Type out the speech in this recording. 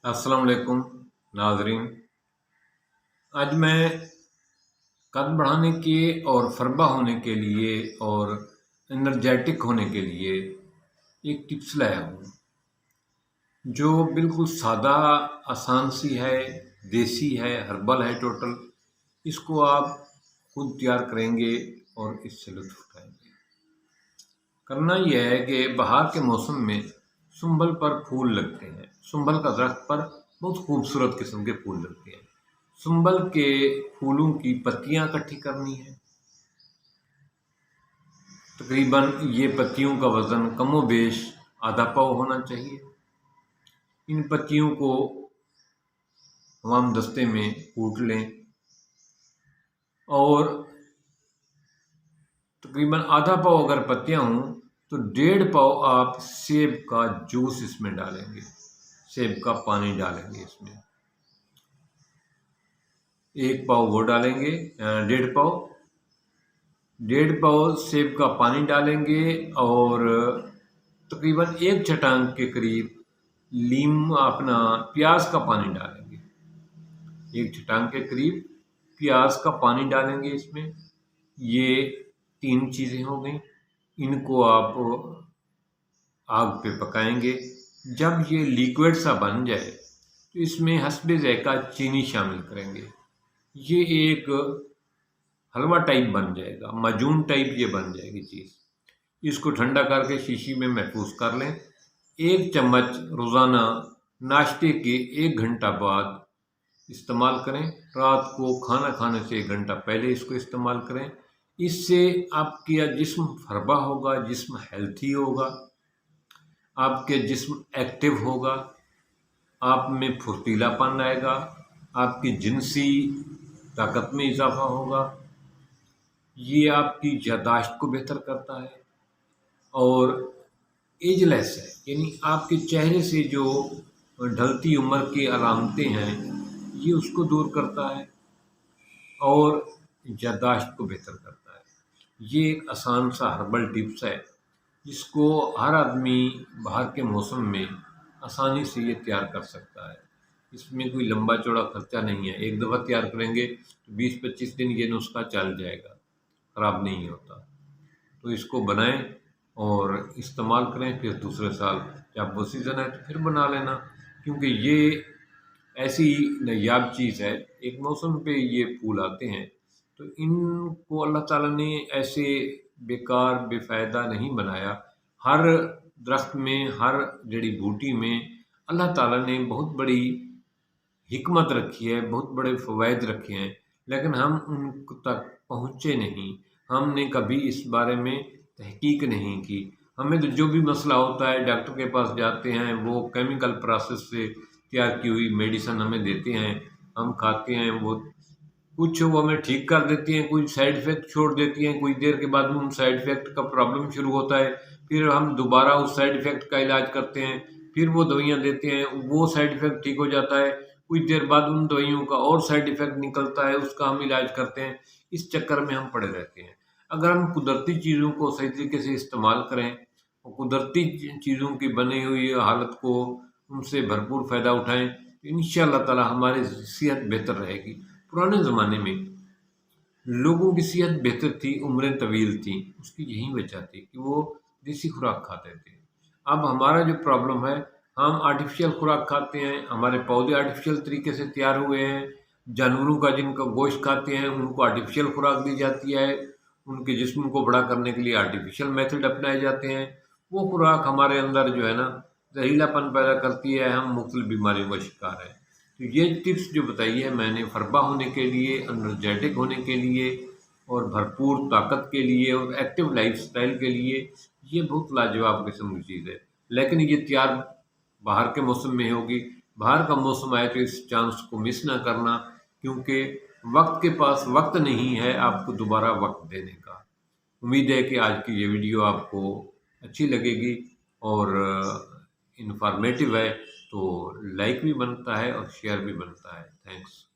अस्सलाम वालेकुम नाज़रीन। आज मैं कद बढ़ाने के और फरबा होने के लिए और एनर्जेटिक होने के लिए एक टिप्स लाया हूँ जो बिल्कुल सादा, आसान सी है, देसी है, हर्बल है टोटल। इसको आप खुद तैयार करेंगे और इससे लुत्फ़ उठाएंगे। करना यह है कि बाहर के मौसम में सुंबल पर फूल लगते हैं। सुंबल का दरख्त पर बहुत खूबसूरत किस्म के फूल लगते हैं। सुंबल के फूलों की पत्तियां इकट्ठी करनी है। तकरीबन ये पत्तियों का वज़न कमोबेश आधा पाव होना चाहिए। इन पत्तियों को हमाम दस्ते में कूट लें और तकरीबन आधा पाव अगर पत्तियां हों तो 1.5 पाव आप सेब का जूस इसमें डालेंगे, सेब का पानी डालेंगे इसमें। 1 पाव वो डालेंगे, 1.5 पाव सेब का पानी डालेंगे और तकरीबन 1 चटांग के करीब प्याज का पानी डालेंगे। 1 चटांग के करीब प्याज का पानी डालेंगे इसमें। ये 3 चीज़ें हो गई। इनको आप आग पे पकाएंगे। जब ये लिक्विड सा बन जाए तो इसमें हस्बे ज़ायक़ा चीनी शामिल करेंगे। ये एक हलवा टाइप बन जाएगा, माजून टाइप ये बन जाएगी चीज़। इसको ठंडा करके शीशी में महफूज कर लें। 1 चम्मच रोज़ाना नाश्ते के 1 घंटा बाद इस्तेमाल करें। रात को खाना खाने से 1 घंटा पहले इसको इस्तेमाल करें। इससे आपका जिस्म फरबा होगा, जिस्म हेल्थी होगा, आपके जिस्म एक्टिव होगा, आप में फुर्तीलापन आएगा, आपकी जिनसी ताकत में इजाफा होगा। ये आपकी यादाश्त को बेहतर करता है और एजलेस है, यानी आपके चेहरे से जो ढलती उम्र की अलामतें हैं ये उसको दूर करता है और यादाश्त को बेहतर करता है। ये एक आसान सा हर्बल टिप्स है जिसको हर आदमी बाहर के मौसम में आसानी से ये तैयार कर सकता है। इसमें कोई लंबा चौड़ा खर्चा नहीं है। एक दफ़ा तैयार करेंगे तो 20-25 दिन ये नुस्खा चल जाएगा, ख़राब नहीं होता। तो इसको बनाएं और इस्तेमाल करें। फिर दूसरे साल जब वो सीज़न है तो फिर बना लेना, क्योंकि ये ऐसी नायाब चीज़ है। एक मौसम पे ये फूल आते हैं तो इनको अल्लाह ताला ने ऐसे बेकार बेफ़ायदा नहीं बनाया। हर दरख्त में, हर जड़ी बूटी में अल्लाह ताला ने बहुत बड़ी हिकमत रखी है, बहुत बड़े फ़वाइद रखे हैं, लेकिन हम उन तक पहुँचे नहीं। हमने कभी इस बारे में तहकीक नहीं की। हमें तो जो भी मसला होता है डॉक्टर के पास जाते हैं, वो केमिकल प्रोसेस से तैयार की हुई मेडिसिन हमें देते हैं, हम खाते हैं। वो कुछ वो हमें ठीक कर देती हैं, कुछ साइड इफ़ेक्ट छोड़ देती हैं। कुछ देर के बाद में उन साइड इफ़ेक्ट का प्रॉब्लम शुरू होता है। फिर हम दोबारा उस साइड इफ़ेक्ट का इलाज करते हैं, फिर वो दवाइयाँ देते हैं, वो साइड इफ़ेक्ट ठीक हो जाता है। कुछ देर बाद उन दवाइयों का और साइड इफ़ेक्ट निकलता है, उसका हम इलाज करते हैं। इस चक्कर में हम पड़े रहते हैं। अगर हम कुदरती चीज़ों को सही तरीके से इस्तेमाल करें और कुदरती चीज़ों की बनी हुई हालत को उनसे भरपूर फ़ायदा उठाएँ तो इंशाअल्लाह ताला हमारी सेहत बेहतर रहेगी। पुराने ज़माने में लोगों की सेहत बेहतर थी, उम्रें तवील थीं। उसकी यही वजह थी कि वो देसी खुराक खाते थे। अब हमारा जो प्रॉब्लम है, हम आर्टिफ़िशियल खुराक खाते हैं, हमारे पौधे आर्टिफ़िशियल तरीके से तैयार हुए हैं। जानवरों का जिनका गोश्त खाते हैं उनको आर्टिफ़िशियल खुराक दी जाती है। उनके जिस्म को बड़ा करने के लिए आर्टिफ़िशियल मेथड अपनाए जाते हैं। वो खुराक हमारे अंदर जो है ना जहरीलापन पैदा करती है, हम मुख्तलिफ बीमारियों का शिकार हैं। तो ये टिप्स जो बताई है मैंने फरबा होने के लिए, एनर्जेटिक होने के लिए और भरपूर ताकत के लिए और एक्टिव लाइफ़स्टाइल के लिए, ये बहुत लाजवाब किस्म की चीज़ है। लेकिन ये तैयार बाहर के मौसम में होगी। बाहर का मौसम आए तो इस चांस को मिस ना करना, क्योंकि वक़्त के पास वक़्त नहीं है आपको दोबारा वक़्त देने का। उम्मीद है कि आज की ये वीडियो आपको अच्छी लगेगी और इन्फॉर्मेटिव है, तो लाइक भी बनता है और शेयर भी बनता है। थैंक्स।